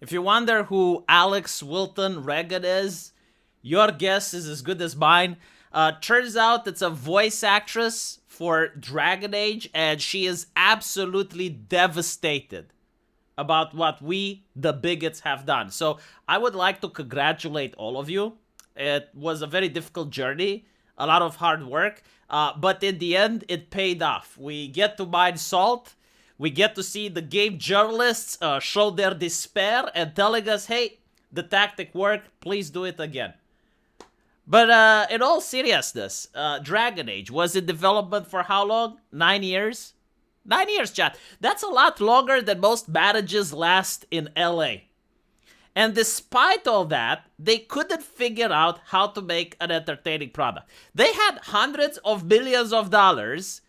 If you wonder who Alex Wilton Regan is, your guess is as good as mine. Turns out it's a voice actress for Dragon Age, and she is absolutely devastated about what we, the bigots, have done. So I would like to congratulate all of you. It was a very difficult journey, a lot of hard work, but in the end, it paid off. We get to mine salt. We get to see the game journalists show their despair and telling us, hey, the tactic worked, please do it again. But in all seriousness, Dragon Age was in development for how long? 9 years? 9 years, chat. That's a lot longer than most marriages last in LA. And despite all that, they couldn't figure out how to make an entertaining product. They had hundreds of millions of dollars,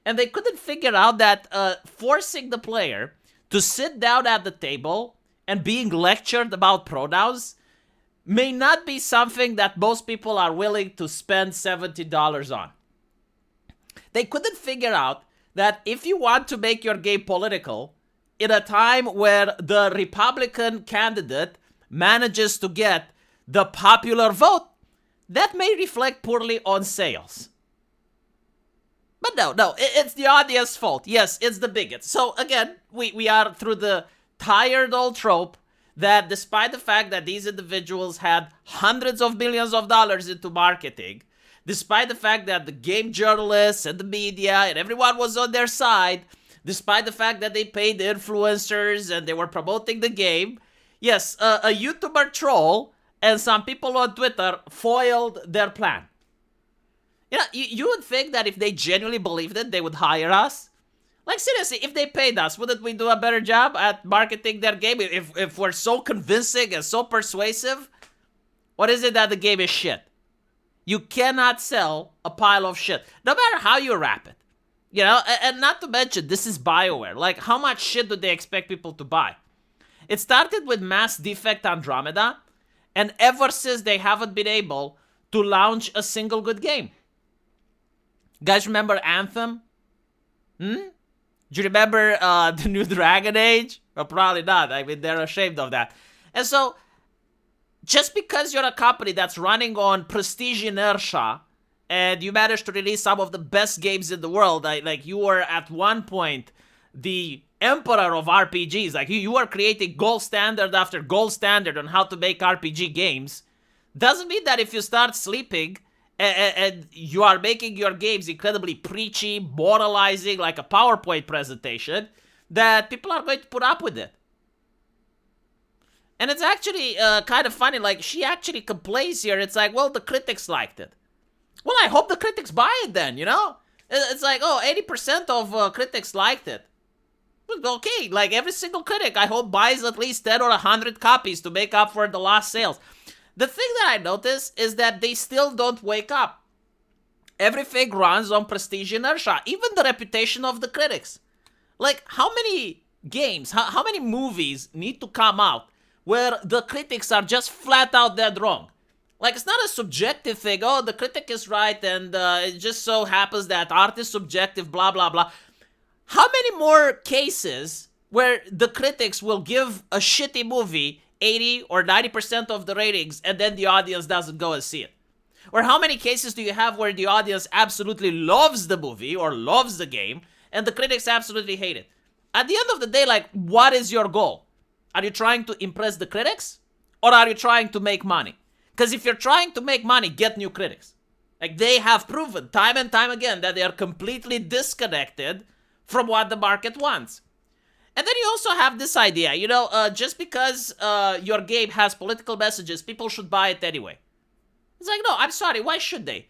and they couldn't figure out that forcing the player to sit down at the table and being lectured about pronouns may not be something that most people are willing to spend $70 on. They couldn't figure out that if you want to make your game political, in a time where the Republican candidate manages to get the popular vote, that may reflect poorly on sales. But no, it's the audience's fault. Yes, it's the bigots. So again, we are through the tired old trope that despite the fact that these individuals had hundreds of millions of dollars into marketing, despite the fact that the game journalists and the media and everyone was on their side, despite the fact that they paid influencers and they were promoting the game, yes, a YouTuber troll and some people on Twitter foiled their plan. You know, you would think that if they genuinely believed it, they would hire us. Like, seriously, if they paid us, wouldn't we do a better job at marketing their game? If we're so convincing and so persuasive, what is it that the game is shit? You cannot sell a pile of shit, no matter how you wrap it. You know, and not to mention, this is Bioware. Like, how much shit do they expect people to buy? It started with Mass Effect Andromeda, and ever since they haven't been able to launch a single good game. Guys, remember Anthem? Do you remember the new Dragon Age? Well, probably not. I mean, they're ashamed of that. And so, just because you're a company that's running on prestige inertia, and you managed to release some of the best games in the world, like you were at one point the emperor of RPGs, like you were creating gold standard after gold standard on how to make RPG games, doesn't mean that if you start sleeping and you are making your games incredibly preachy, moralizing, like a PowerPoint presentation, that people are going to put up with it. And it's actually kind of funny, like, she actually complains here. It's like, well, the critics liked it. Well, I hope the critics buy it then, you know? It's like, oh, 80% of critics liked it. Okay, like, every single critic, I hope, buys at least 10 or 100 copies to make up for the lost sales. The thing that I notice is that they still don't wake up. Everything runs on prestige inertia, even the reputation of the critics. Like, how many games, how many movies need to come out where the critics are just flat out dead wrong? Like, it's not a subjective thing. Oh, the critic is right, and it just so happens that art is subjective, blah, blah, blah. How many more cases where the critics will give a shitty movie 80 or 90% of the ratings, and then the audience doesn't go and see it? Or how many cases do you have where the audience absolutely loves the movie or loves the game, and the critics absolutely hate it? At the end of the day, like, what is your goal? Are you trying to impress the critics? Or are you trying to make money? Because if you're trying to make money, get new critics. Like, they have proven time and time again that they are completely disconnected from what the market wants. And then you also have this idea, you know, just because your game has political messages, people should buy it anyway. It's like, no, I'm sorry, why should they?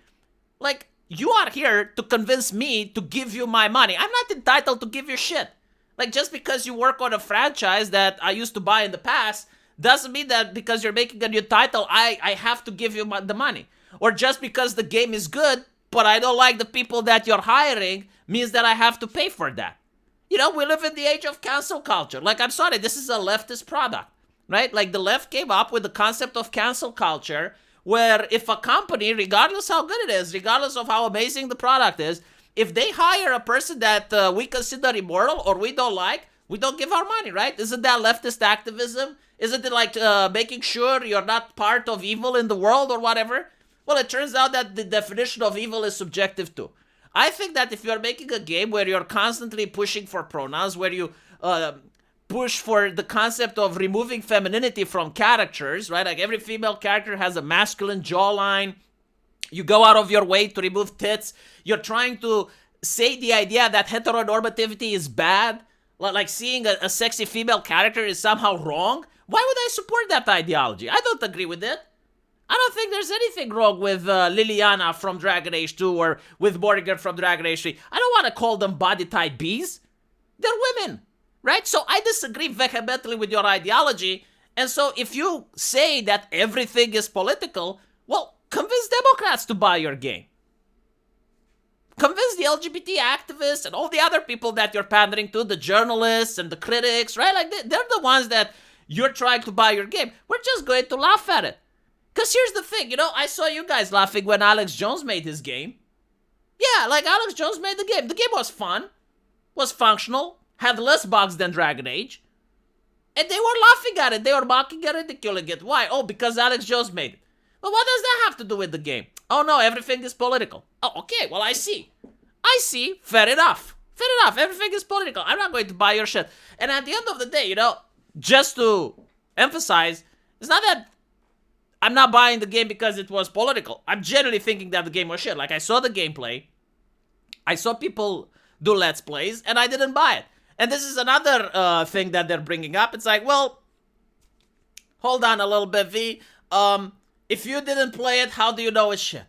Like, you are here to convince me to give you my money. I'm not entitled to give you shit. Like, just because you work on a franchise that I used to buy in the past, doesn't mean that because you're making a new title, I have to give you the money. Or just because the game is good, but I don't like the people that you're hiring, means that I have to pay for that. You know, we live in the age of cancel culture. Like, I'm sorry, this is a leftist product, right? Like, the left came up with the concept of cancel culture, where if a company, regardless how good it is, regardless of how amazing the product is, if they hire a person that we consider immoral or we don't like, We don't give our money, right? Isn't that leftist activism? Isn't it like making sure you're not part of evil in the world or whatever? Well, it turns out that the definition of evil is subjective too. I think that if you're making a game where you're constantly pushing for pronouns, where you push for the concept of removing femininity from characters, right? Like every female character has a masculine jawline. You go out of your way to remove tits. You're trying to say the idea that heteronormativity is bad. Like seeing a sexy female character is somehow wrong. Why would I support that ideology? I don't agree with it. I don't think there's anything wrong with Liliana from Dragon Age 2 or with Morrigan from Dragon Age 3. I don't want to call them body type bees. They're women, right? So I disagree vehemently with your ideology. And so if you say that everything is political, well, convince Democrats to buy your game. Convince the LGBT activists and all the other people that you're pandering to, the journalists and the critics, right? Like they're the ones that you're trying to buy your game. We're just going to laugh at it. Because here's the thing, I saw you guys laughing when Alex Jones made his game. Yeah, like Alex Jones made the game. The game was fun, was functional, had less bugs than Dragon Age. And they were laughing at it. They were mocking and ridiculing it. Why? Oh, because Alex Jones made it. But what does that have to do with the game? Oh no, everything is political. Oh, okay, well I see. Fair enough. Everything is political. I'm not going to buy your shit. And at the end of the day, just to emphasize, it's not that I'm not buying the game because it was political. I'm generally thinking that the game was shit. Like, I saw the gameplay. I saw people do Let's Plays, and I didn't buy it. And this is another thing that they're bringing up. It's like, well, hold on a little bit, V. If you didn't play it, how do you know it's shit?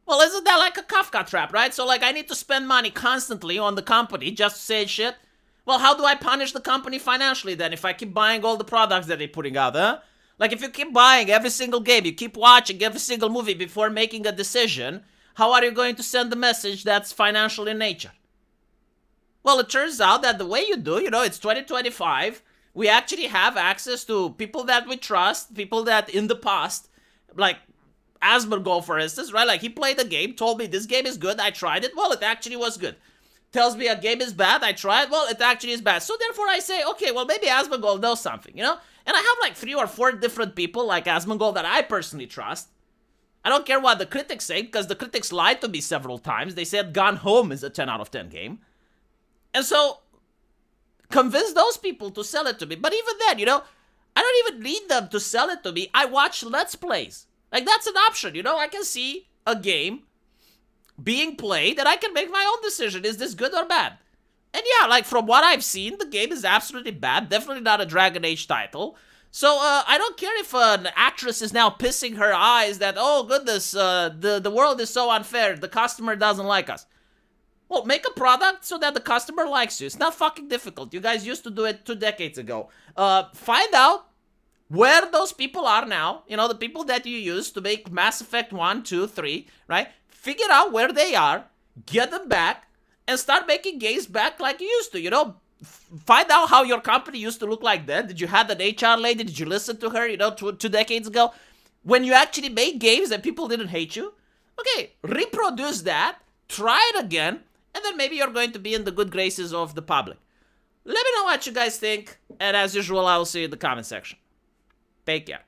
Well, isn't that like a Kafka trap, right? So, like, I need to spend money constantly on the company just to say it's shit. Well, how do I punish the company financially then if I keep buying all the products that they're putting out, huh? Like, if you keep buying every single game, you keep watching every single movie before making a decision, how are you going to send a message that's financial in nature? Well, it turns out that the way you do, it's 2025. We actually have access to people that we trust, people that in the past, like Asmongold, for instance, right? Like, he played the game, told me this game is good, I tried it, well, it actually was good. Tells me a game is bad, I tried, well, it actually is bad. So therefore I say, okay, well, maybe Asmongold knows something, And I have like 3 or 4 different people like Asmongold that I personally trust. I don't care what the critics say, because the critics lied to me several times. They said Gone Home is a 10 out of 10 game. And so, convince those people to sell it to me. But even then, I don't even need them to sell it to me. I watch Let's Plays. Like, that's an option, I can see a game being played and I can make my own decision. Is this good or bad? And yeah, like from what I've seen, the game is absolutely bad. Definitely not a Dragon Age title. So I don't care if an actress is now pissing her eyes that, oh goodness, the world is so unfair. The customer doesn't like us. Well, make a product so that the customer likes you. It's not fucking difficult. You guys used to do it 2 decades ago. Find out where those people are now. The people that you used to make Mass Effect 1, 2, 3, right? Figure out where they are, get them back, and start making games back like you used to, Find out how your company used to look like then. Did you have an HR lady? Did you listen to her, 2 decades ago? When you actually made games and people didn't hate you? Okay, reproduce that, try it again, and then maybe you're going to be in the good graces of the public. Let me know what you guys think, and as usual, I will see you in the comment section. Take care.